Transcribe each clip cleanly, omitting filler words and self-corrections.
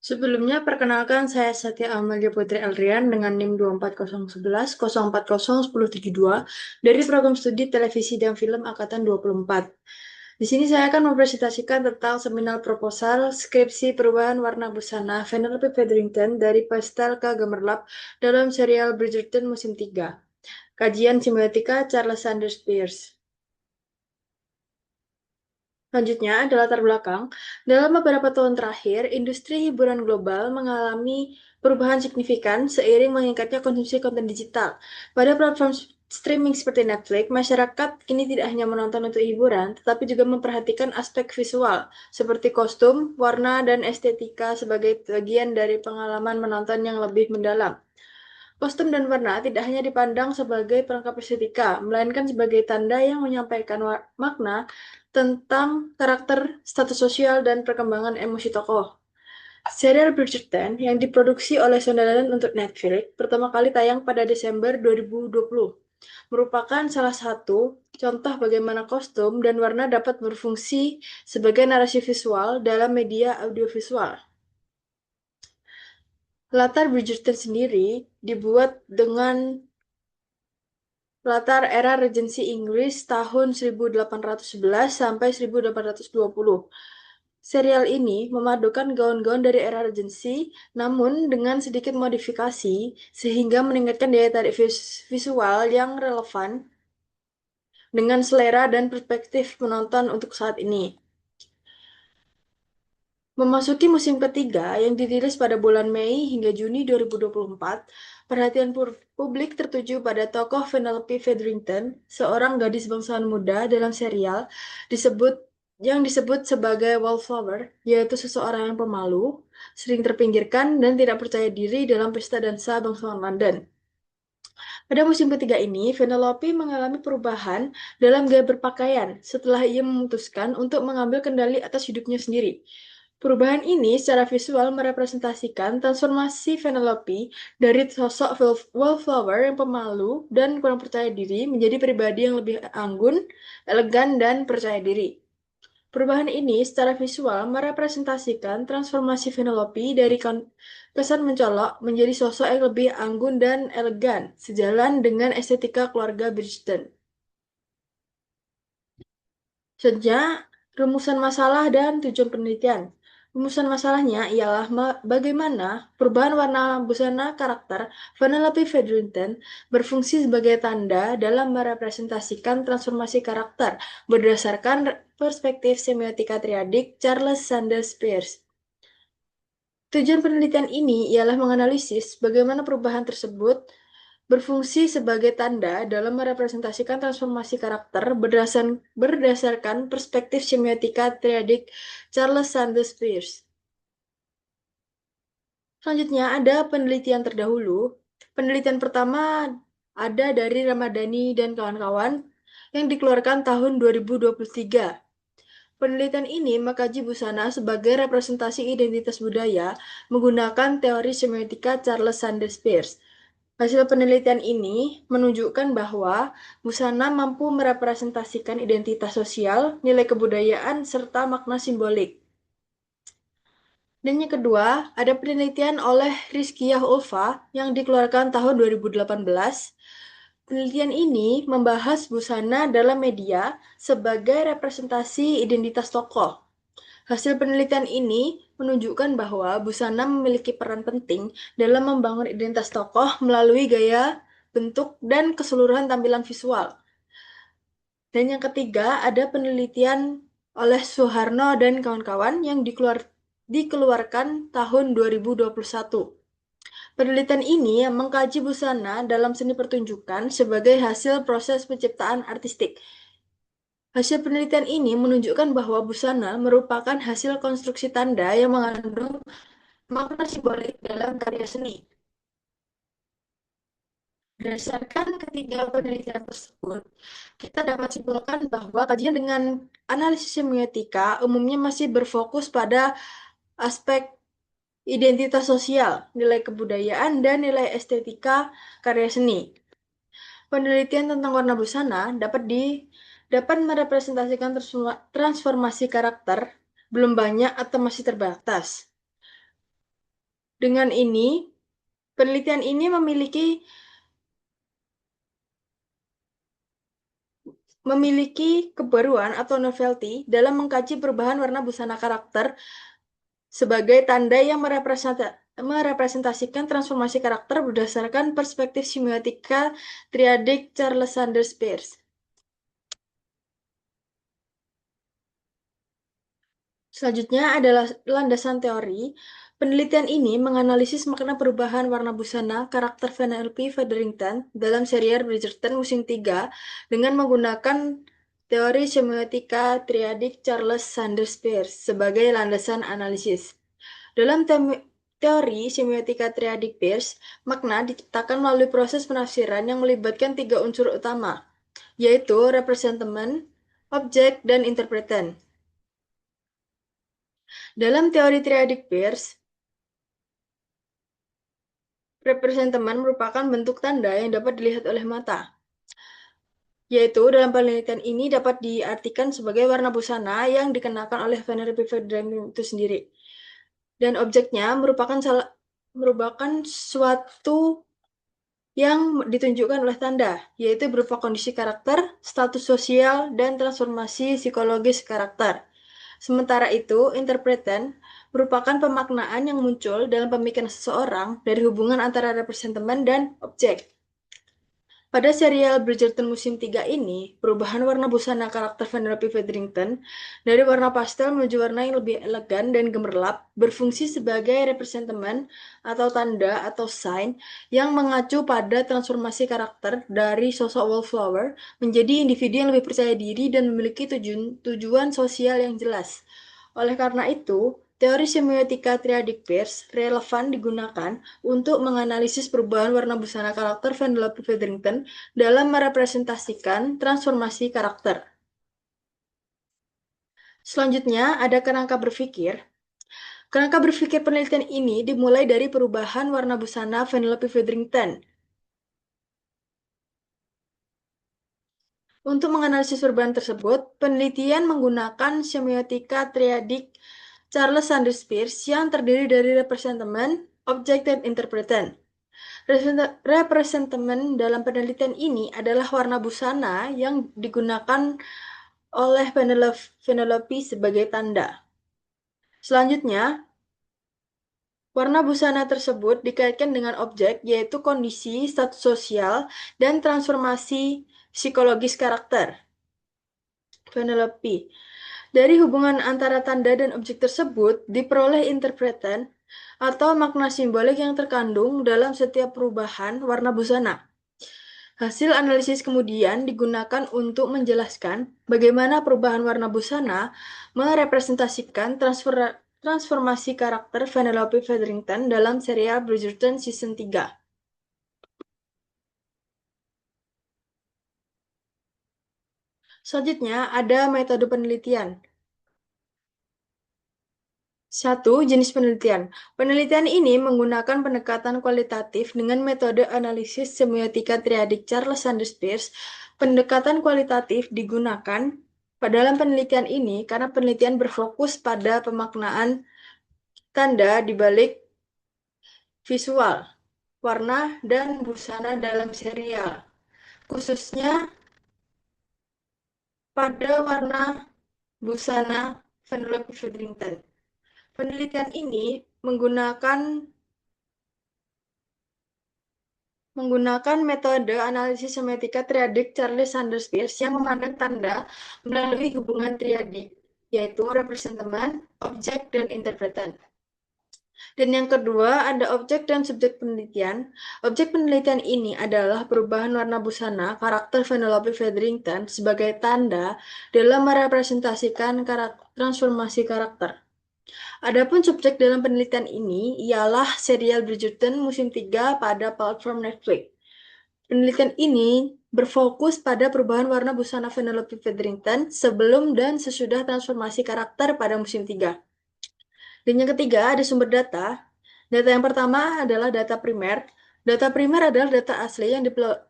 Sebelumnya, perkenalkan saya Satya Amalia Putri Elrian dengan NIM 24011 0401032 dari program studi televisi dan film Angkatan 24. Di sini saya akan mempresentasikan tentang seminar proposal skripsi perubahan warna busana Vanellope Featherington dari pastel ke gemerlap dalam serial Bridgerton musim 3. Kajian semiotika Charles Sanders Peirce. Selanjutnya ada latar belakang. Dalam beberapa tahun terakhir, industri hiburan global mengalami perubahan signifikan seiring meningkatnya konsumsi konten digital. Pada platform streaming seperti Netflix, masyarakat kini tidak hanya menonton untuk hiburan, tetapi juga memperhatikan aspek visual, seperti kostum, warna, dan estetika sebagai bagian dari pengalaman menonton yang lebih mendalam. Kostum dan warna tidak hanya dipandang sebagai pelengkap estetika, melainkan sebagai tanda yang menyampaikan makna tentang karakter, status sosial, dan perkembangan emosi tokoh. Serial Bridgerton yang diproduksi oleh Sunderland untuk Netflix pertama kali tayang pada Desember 2020 merupakan salah satu contoh bagaimana kostum dan warna dapat berfungsi sebagai narasi visual dalam media audiovisual. Latar Bridgerton sendiri dibuat dengan latar era Regensi Inggris tahun 1811 sampai 1820. Serial ini memadukan gaun-gaun dari era Regensi, namun dengan sedikit modifikasi, sehingga meningkatkan daya tarik visual yang relevan dengan selera dan perspektif penonton untuk saat ini. Memasuki musim ketiga yang dirilis pada bulan Mei hingga Juni 2024, perhatian publik tertuju pada tokoh Vanellope Featherington, seorang gadis bangsawan muda dalam serial yang disebut sebagai wallflower, yaitu seseorang yang pemalu, sering terpinggirkan, dan tidak percaya diri dalam pesta dansa bangsawan London. Pada musim ketiga ini, Vanellope mengalami perubahan dalam gaya berpakaian setelah ia memutuskan untuk mengambil kendali atas hidupnya sendiri. Perubahan ini secara visual merepresentasikan transformasi Vanellope dari sosok wallflower yang pemalu dan kurang percaya diri menjadi pribadi yang lebih anggun, elegan, dan percaya diri. Perubahan ini secara visual merepresentasikan transformasi Vanellope dari kesan mencolok menjadi sosok yang lebih anggun dan elegan, sejalan dengan estetika keluarga Bridgerton. Selanjutnya, rumusan masalah dan tujuan penelitian. Rumusan masalahnya ialah bagaimana perubahan warna busana karakter Vanellope Featherington berfungsi sebagai tanda dalam merepresentasikan transformasi karakter berdasarkan perspektif semiotika triadik Charles Sanders Peirce. Tujuan penelitian ini ialah menganalisis bagaimana perubahan tersebut berfungsi sebagai tanda dalam merepresentasikan transformasi karakter berdasarkan perspektif semiotika triadik Charles Sanders Peirce. Selanjutnya ada penelitian terdahulu. Penelitian pertama ada dari Ramadhani dan kawan-kawan yang dikeluarkan tahun 2023. Penelitian ini mengkaji busana sebagai representasi identitas budaya menggunakan teori semiotika Charles Sanders Peirce. Hasil penelitian ini menunjukkan bahwa busana mampu merepresentasikan identitas sosial, nilai kebudayaan, serta makna simbolik. Dan yang kedua, ada penelitian oleh Rizkiyah Ulfa yang dikeluarkan tahun 2018. Penelitian ini membahas busana dalam media sebagai representasi identitas tokoh. Hasil penelitian ini menunjukkan bahwa busana memiliki peran penting dalam membangun identitas tokoh melalui gaya, bentuk, dan keseluruhan tampilan visual. Dan yang ketiga, ada penelitian oleh Suharno dan kawan-kawan yang dikeluarkan tahun 2021. Penelitian ini mengkaji busana dalam seni pertunjukan sebagai hasil proses penciptaan artistik. Hasil penelitian ini menunjukkan bahwa busana merupakan hasil konstruksi tanda yang mengandung makna simbolik dalam karya seni. Berdasarkan ketiga penelitian tersebut, kita dapat simpulkan bahwa kajian dengan analisis semiotika umumnya masih berfokus pada aspek identitas sosial, nilai kebudayaan, dan nilai estetika karya seni. Penelitian tentang warna busana dapat merepresentasikan transformasi karakter belum banyak atau masih terbatas. Dengan ini, penelitian ini memiliki kebaruan atau novelty dalam mengkaji perubahan warna busana karakter sebagai tanda yang merepresentasikan transformasi karakter berdasarkan perspektif semiotika triadik Charles Sanders Peirce. Selanjutnya adalah landasan teori. Penelitian ini menganalisis makna perubahan warna busana karakter Penelope Featherington dalam serial Bridgerton musim 3 dengan menggunakan teori semiotika triadik Charles Sanders Peirce sebagai landasan analisis. Dalam teori semiotika triadik Peirce, makna diciptakan melalui proses penafsiran yang melibatkan 3 unsur utama, yaitu representment, objek, dan interpretan. Dalam teori triadik Peirce, representment merupakan bentuk tanda yang dapat dilihat oleh mata, yaitu dalam penelitian ini dapat diartikan sebagai warna busana yang dikenakan oleh Penelope Featherington itu sendiri. Dan objeknya merupakan suatu yang ditunjukkan oleh tanda, yaitu berupa kondisi karakter, status sosial, dan transformasi psikologis karakter. Sementara itu, interpretan merupakan pemaknaan yang muncul dalam pemikiran seseorang dari hubungan antara representment dan objek. Pada serial Bridgerton musim 3 ini, perubahan warna busana karakter Penelope Featherington dari warna pastel menuju warna yang lebih elegan dan gemerlap berfungsi sebagai representment atau tanda atau sign yang mengacu pada transformasi karakter dari sosok wallflower menjadi individu yang lebih percaya diri dan memiliki tujuan sosial yang jelas. Oleh karena itu, teori semiotika triadik Peirce relevan digunakan untuk menganalisis perubahan warna busana karakter Penelope Featherington dalam merepresentasikan transformasi karakter. Selanjutnya, ada kerangka berpikir. Kerangka berpikir penelitian ini dimulai dari perubahan warna busana Penelope Featherington. Untuk menganalisis perubahan tersebut, penelitian menggunakan semiotika triadik Charles Sanders Peirce yang terdiri dari representment, object, dan interpretan. Representment dalam penelitian ini adalah warna busana yang digunakan oleh Penelope sebagai tanda. Selanjutnya, warna busana tersebut dikaitkan dengan objek, yaitu kondisi, status sosial, dan transformasi psikologis karakter Penelope. Dari hubungan antara tanda dan objek tersebut diperoleh interpretan atau makna simbolik yang terkandung dalam setiap perubahan warna busana. Hasil analisis kemudian digunakan untuk menjelaskan bagaimana perubahan warna busana merepresentasikan transformasi karakter Penelope Featherington dalam serial Bridgerton Season 3. Selanjutnya ada metode penelitian. 1. Jenis penelitian. Penelitian ini menggunakan pendekatan kualitatif dengan metode analisis semiotika triadik Charles Sanders Peirce. Pendekatan kualitatif digunakan dalam penelitian ini karena penelitian berfokus pada pemaknaan tanda di balik visual, warna, dan busana dalam serial, khususnya pada warna busana Penelope Featherington. Penelitian ini menggunakan metode analisis semiotika triadik Charles Sanders Peirce yang memandang tanda melalui hubungan triadik, yaitu representment, objek, dan interpretan. Dan yang kedua, ada objek dan subjek penelitian. Objek penelitian ini adalah perubahan warna busana karakter Penelope Featherington sebagai tanda dalam merepresentasikan transformasi karakter. Adapun subjek dalam penelitian ini ialah serial Bridgerton musim 3 pada platform Netflix. Penelitian ini berfokus pada perubahan warna busana Penelope Featherington sebelum dan sesudah transformasi karakter pada musim 3. Dan yang ketiga, ada sumber data. Data yang pertama adalah data primer. Data primer adalah data asli yang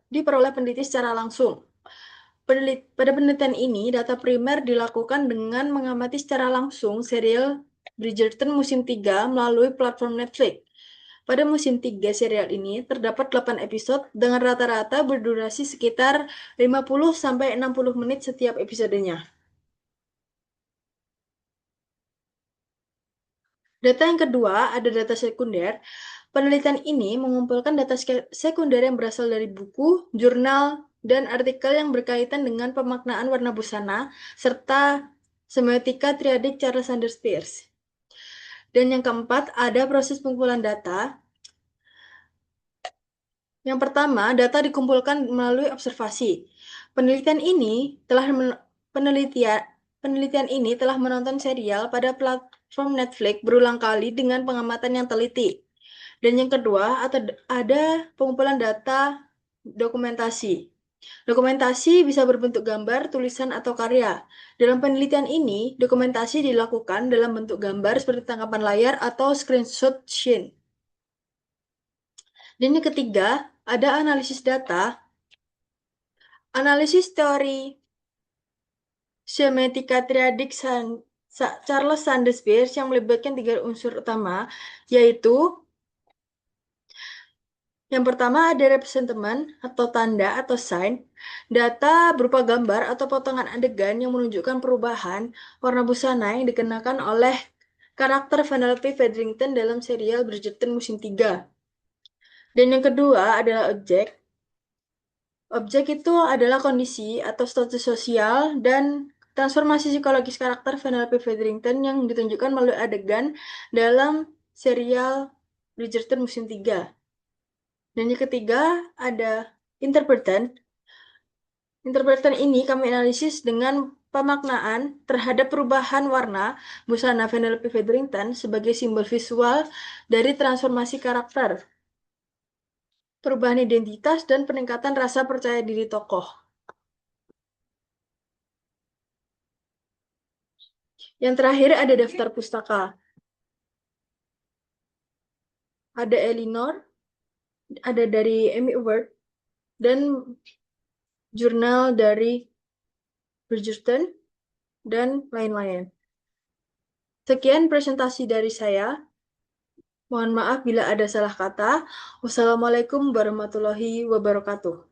diperoleh peneliti secara langsung. Pada penelitian ini, data primer dilakukan dengan mengamati secara langsung serial Bridgerton musim 3 melalui platform Netflix. Pada musim 3 serial ini terdapat 8 episode dengan rata-rata berdurasi sekitar 50-60 menit setiap episodenya. Data yang kedua ada data sekunder. Penelitian ini mengumpulkan data sekunder yang berasal dari buku, jurnal, dan artikel yang berkaitan dengan pemaknaan warna busana, serta semiotika triadik Charles Sanders Peirce. Dan yang keempat, ada proses pengumpulan data. Yang pertama, data dikumpulkan melalui observasi. Penelitian ini telah penelitian ini telah menonton serial pada platform Netflix berulang kali dengan pengamatan yang teliti. Dan yang kedua, ada pengumpulan data dokumentasi. Dokumentasi bisa berbentuk gambar, tulisan, atau karya. Dalam penelitian ini, dokumentasi dilakukan dalam bentuk gambar seperti tangkapan layar atau screenshot scene. Dan yang ketiga, ada analisis data. Analisis teori semiotika triadik Charles Sanders Peirce yang melibatkan 3 unsur utama, yaitu yang pertama ada representment atau tanda atau sign, data berupa gambar atau potongan adegan yang menunjukkan perubahan warna busana yang dikenakan oleh karakter Vanellope Featherington dalam serial Bridgerton musim 3. Dan yang kedua adalah objek. Objek itu adalah kondisi atau status sosial dan transformasi psikologis karakter Vanellope Featherington yang ditunjukkan melalui adegan dalam serial Bridgerton musim 3. Dan yang ketiga ada interpretan. Interpretan ini kami analisis dengan pemaknaan terhadap perubahan warna busana Vanellope Featherington sebagai simbol visual dari transformasi karakter, perubahan identitas, dan peningkatan rasa percaya diri tokoh. Yang terakhir ada daftar pustaka. Ada Elinor, ada dari Emmy Award, dan jurnal dari Bridgerton, dan lain-lain. Sekian presentasi dari saya. Mohon maaf bila ada salah kata. Wassalamualaikum warahmatullahi wabarakatuh.